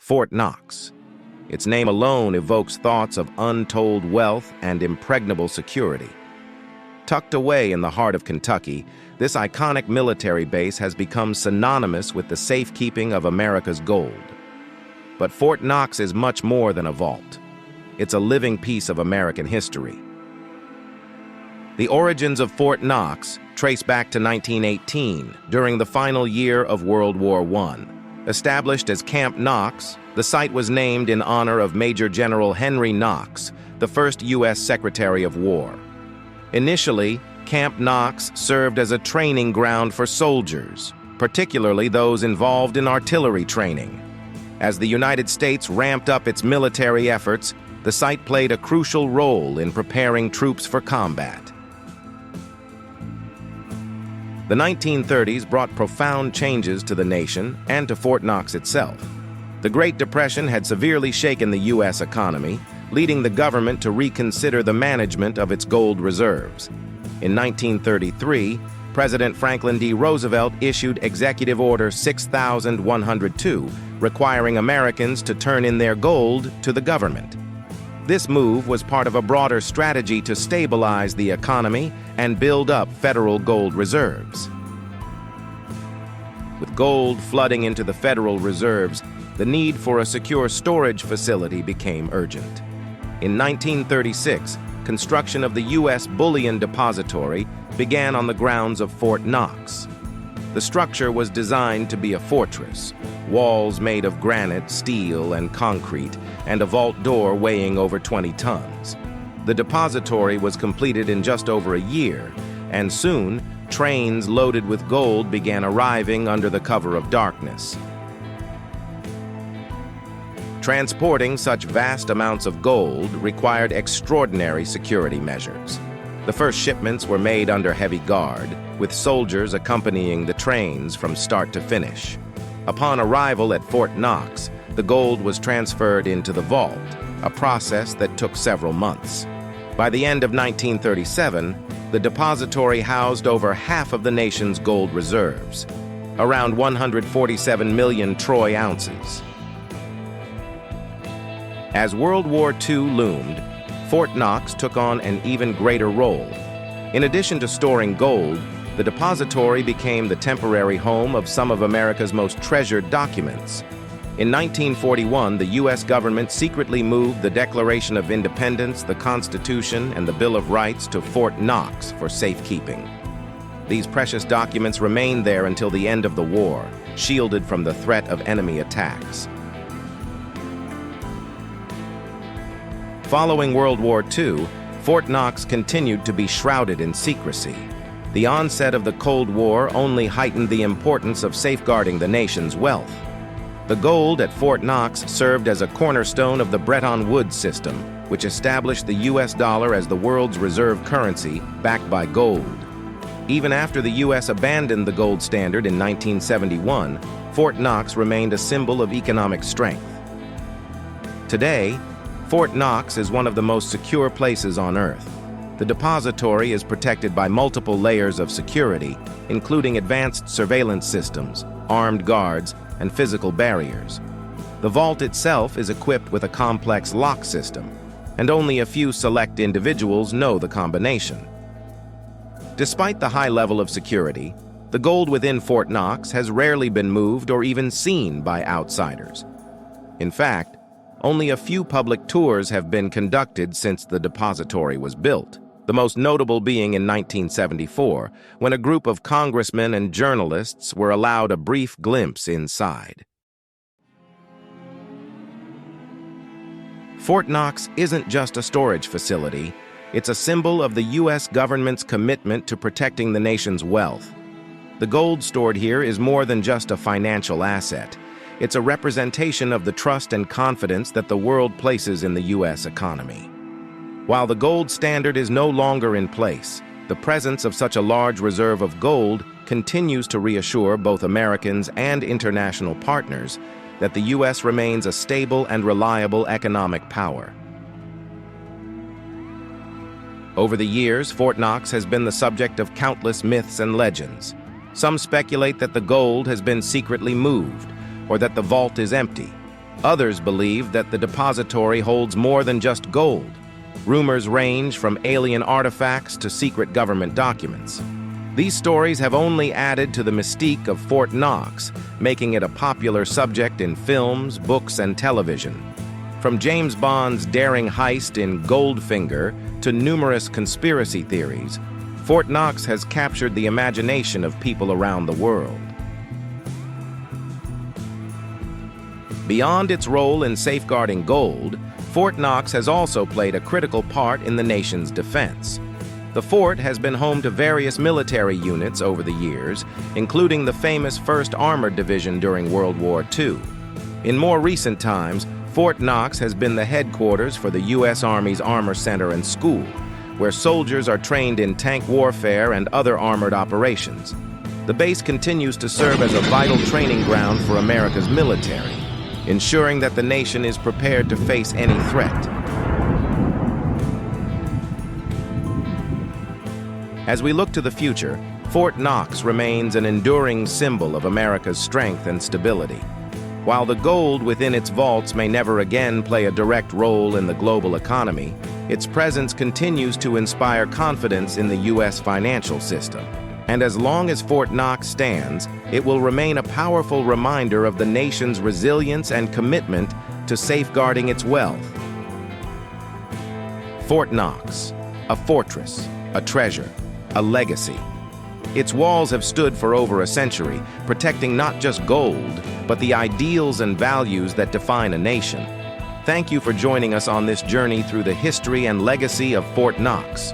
Fort Knox. Its name alone evokes thoughts of untold wealth and impregnable security. Tucked away in the heart of Kentucky, this iconic military base has become synonymous with the safekeeping of America's gold. But Fort Knox is much more than a vault. It's a living piece of American history. The origins of Fort Knox trace back to 1918, during the final year of World War I. Established as Camp Knox, the site was named in honor of Major General Henry Knox, the first U.S. Secretary of War. Initially, Camp Knox served as a training ground for soldiers, particularly those involved in artillery training. As the United States ramped up its military efforts, the site played a crucial role in preparing troops for combat. The 1930s brought profound changes to the nation and to Fort Knox itself. The Great Depression had severely shaken the U.S. economy, leading the government to reconsider the management of its gold reserves. In 1933, President Franklin D. Roosevelt issued Executive Order 6102, requiring Americans to turn in their gold to the government. This move was part of a broader strategy to stabilize the economy and build up federal gold reserves. With gold flooding into the federal reserves, the need for a secure storage facility became urgent. In 1936, construction of the U.S. Bullion Depository began on the grounds of Fort Knox. The structure was designed to be a fortress, walls made of granite, steel, and concrete, and a vault door weighing over 20 tons. The depository was completed in just over a year, and soon, trains loaded with gold began arriving under the cover of darkness. Transporting such vast amounts of gold required extraordinary security measures. The first shipments were made under heavy guard, with soldiers accompanying the trains from start to finish. Upon arrival at Fort Knox, the gold was transferred into the vault, a process that took several months. By the end of 1937, the depository housed over half of the nation's gold reserves, around 147 million troy ounces. As World War II loomed, Fort Knox took on an even greater role. In addition to storing gold, the depository became the temporary home of some of America's most treasured documents. In 1941, the U.S. government secretly moved the Declaration of Independence, the Constitution, and the Bill of Rights to Fort Knox for safekeeping. These precious documents remained there until the end of the war, shielded from the threat of enemy attacks. Following World War II, Fort Knox continued to be shrouded in secrecy. The onset of the Cold War only heightened the importance of safeguarding the nation's wealth. The gold at Fort Knox served as a cornerstone of the Bretton Woods system, which established the U.S. dollar as the world's reserve currency, backed by gold. Even after the U.S. abandoned the gold standard in 1971, Fort Knox remained a symbol of economic strength. Today, Fort Knox is one of the most secure places on Earth. The depository is protected by multiple layers of security, including advanced surveillance systems, armed guards, and physical barriers. The vault itself is equipped with a complex lock system, and only a few select individuals know the combination. Despite the high level of security, the gold within Fort Knox has rarely been moved or even seen by outsiders. In fact, only a few public tours have been conducted since the depository was built, the most notable being in 1974, when a group of congressmen and journalists were allowed a brief glimpse inside. Fort Knox isn't just a storage facility, it's a symbol of the U.S. government's commitment to protecting the nation's wealth. The gold stored here is more than just a financial asset. It's a representation of the trust and confidence that the world places in the U.S. economy. While the gold standard is no longer in place, the presence of such a large reserve of gold continues to reassure both Americans and international partners that the U.S. remains a stable and reliable economic power. Over the years, Fort Knox has been the subject of countless myths and legends. Some speculate that the gold has been secretly moved, or that the vault is empty. Others believe that the depository holds more than just gold. Rumors range from alien artifacts to secret government documents. These stories have only added to the mystique of Fort Knox, making it a popular subject in films, books, and television. From James Bond's daring heist in Goldfinger to numerous conspiracy theories, Fort Knox has captured the imagination of people around the world. Beyond its role in safeguarding gold, Fort Knox has also played a critical part in the nation's defense. The fort has been home to various military units over the years, including the famous 1st Armored Division during World War II. In more recent times, Fort Knox has been the headquarters for the U.S. Army's Armor Center and School, where soldiers are trained in tank warfare and other armored operations. The base continues to serve as a vital training ground for America's military, ensuring that the nation is prepared to face any threat. As we look to the future, Fort Knox remains an enduring symbol of America's strength and stability. While the gold within its vaults may never again play a direct role in the global economy, its presence continues to inspire confidence in the U.S. financial system. And as long as Fort Knox stands, it will remain a powerful reminder of the nation's resilience and commitment to safeguarding its wealth. Fort Knox, a fortress, a treasure, a legacy. Its walls have stood for over a century, protecting not just gold, but the ideals and values that define a nation. Thank you for joining us on this journey through the history and legacy of Fort Knox.